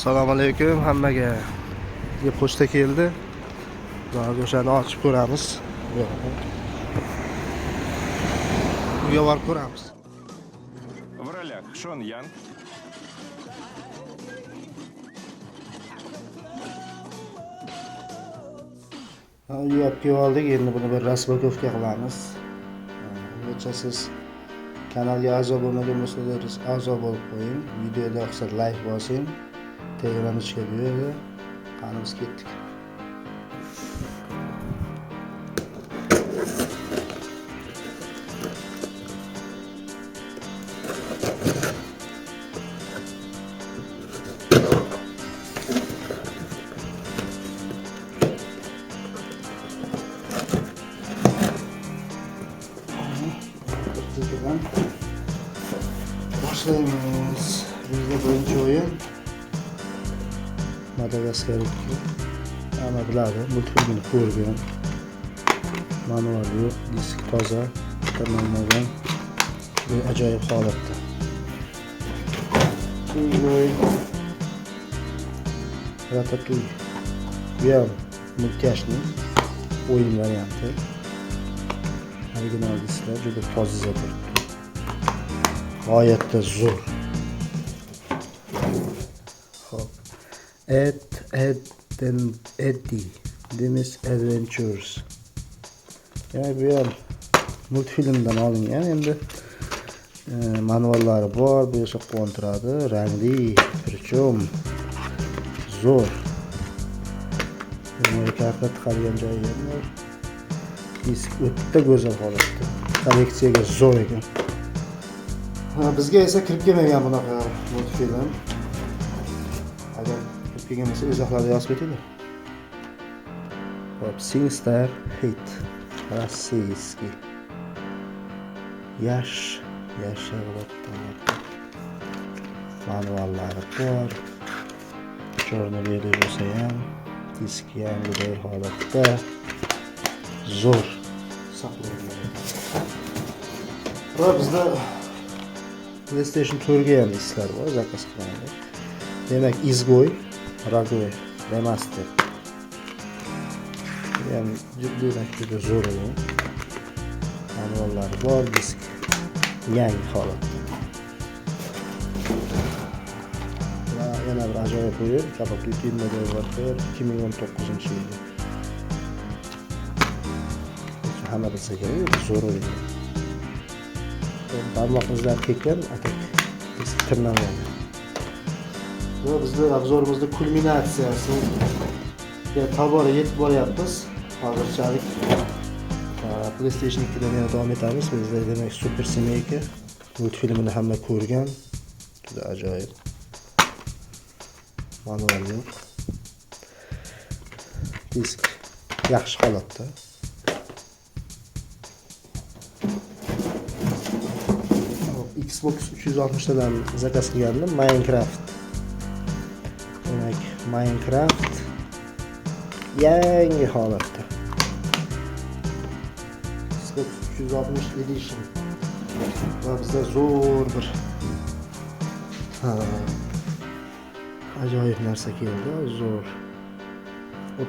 Assalomu alaykum hammaga. Bizga pochta keldi. Hozir o'shani ochib ko'ramiz. Uyga borib ko'ramiz. В ролях Шон Янг, Uyga olib kelib oldik. Endi buni bir raspakovka qilamiz. Ungacha siz kanalga a'zo bo'lmagan bo'lsangiz a'zo bo'lib qo'ying. Videoda yoqsa like bosing. Telegram ichiga buyurdi. Qanimiz ketdik. Başlayalım. Bizde birinci oyun Madagaskar 2. Ama biladi, multfilmini ko'rgan. Manual yo'q, disk toza, tamomlangan. Bu ajoyib holatda. Keyingi Ratatouille. Bu ham multyashning o'yin varianti. Original disklar juda toza turibdi. G'oyatda zo'r. Hop. Ed and Eddie Dimis Adventures. Yani bu ham multfilmdan olingan. Endi manuallari bor, bu esa quvontiradi, rangli, prичем zo'r. Amerikada qolgan joyi ham bor. Disk o'ta go'zal holatda. Kolleksiyaga zo'r ekan. Bizga esa kirib kelmagan bunaqa multfilm. Agar kirib kelgan bo'lsa izohlarda yozib ketinglar. Hop, Singstar Hit Rossiyskiy. Yashag'latdan manuallari bor. Chornobeli bo'lsa ham disk yangiday holatda zo'r saqlangan. Va bizda PlayStation 4 ga ham disklar bor, zakaz qilganlar. Demak, Izgoy, Ragoy, Remaster. Yani juda zo'r o'yin. Manuallari bor, disk yangi holatda. Va yana bir ajoyib o'yin, Call of Duty Modern Warfare 2019-yil. Hamma bilsa kerak, zo'r o'yin. Barmoqimizdan tekkan, atak disk tirnalmaydi. Va bizning obzorimizda kulminatsiyasi tobora yetib boryapmiz. Hozirchalik PlayStation 2 dan yana davom etamiz. Bizda demak Super Semeyka multfilmini hamma ko'rgan. Juda ajoyib. Manual yo'q. Disk yaxshi holatda. Xbox 360 dan zakaz qilgandim, Minecraft. Demak, Minecraft yangi holatda. Xbox 360 Edition. Va bizda zo'r bir ajoyib narsa keldi, zo'r.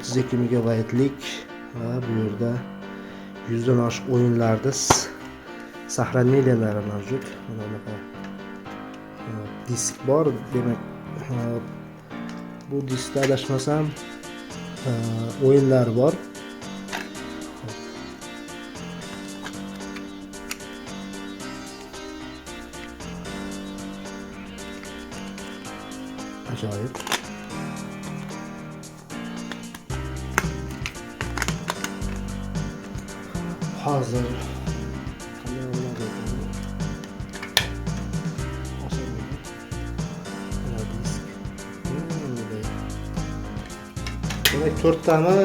32 megabaytlik va bu yerda 100 dan oshiq o'yinlarda sahraneliyalari mavjud. Bunaqa disk bor, demak bu diskda adashmasam o'yinlar bor. Ajoyib. Hozir demak 4 tane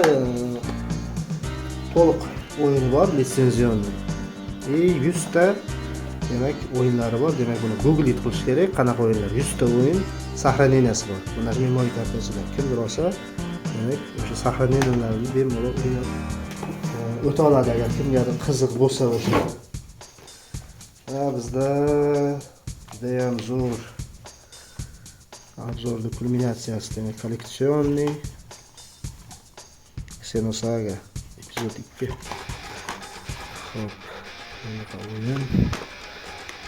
to'liq o'yini bor, litsenzionni. 100 ta demak o'yinlari bor. Demak buni Google it qilish kerak. Qanaqa o'yinlar? 100 ta o'yin sahraneniyasi bor. Bular memory kartasidan kimdir olsa, demak o'sha sahraneniyalarni bemalol o'ynab o'ta oladi agar kimgadir qiziq bo'lsa o'sha. Va bizda judayam zo'r Обзор кульминациясы, demek коллекционный. Xenosaga epizod 2. Hop. Bunaqa o'yin.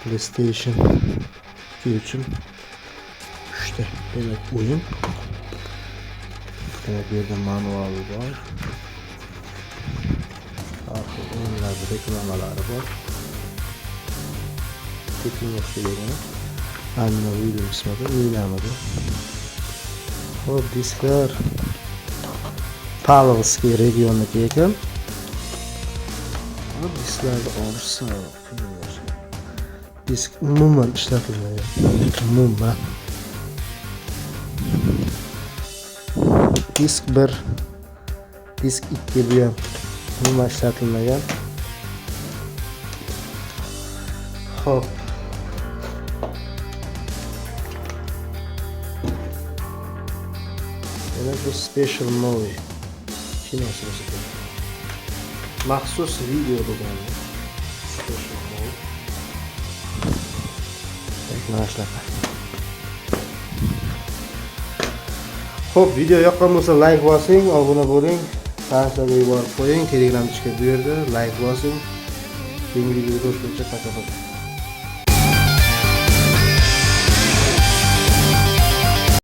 PlayStation 2 uchun 3 ta demak o'yin. Demek bu yerda manuali bor. Arka o'yinlarda reklamalari bor. Tekin o'xshagan. Anna Williams'da o'ynamadi. Hop, disklar Pavlovskiy regionidagi ekan. Hop, disklarni olsa, disk umuman ishlatilmagan. Umuman. Disk 1, disk 2 bu ham umuman ishlatilmagan. Hop. Demek bu special movie. Kinosi ekan. Maxsus video bo'lgan. Special movie. Mana shunaqa. Xo'p, video yoqqan bo'lsa like bosing, obuna bo'ling, tanishlarga yuborib qo'ying, Telegram ishga bu yerda like bosing. Keyingi videoda ko'rishguncha, pacha.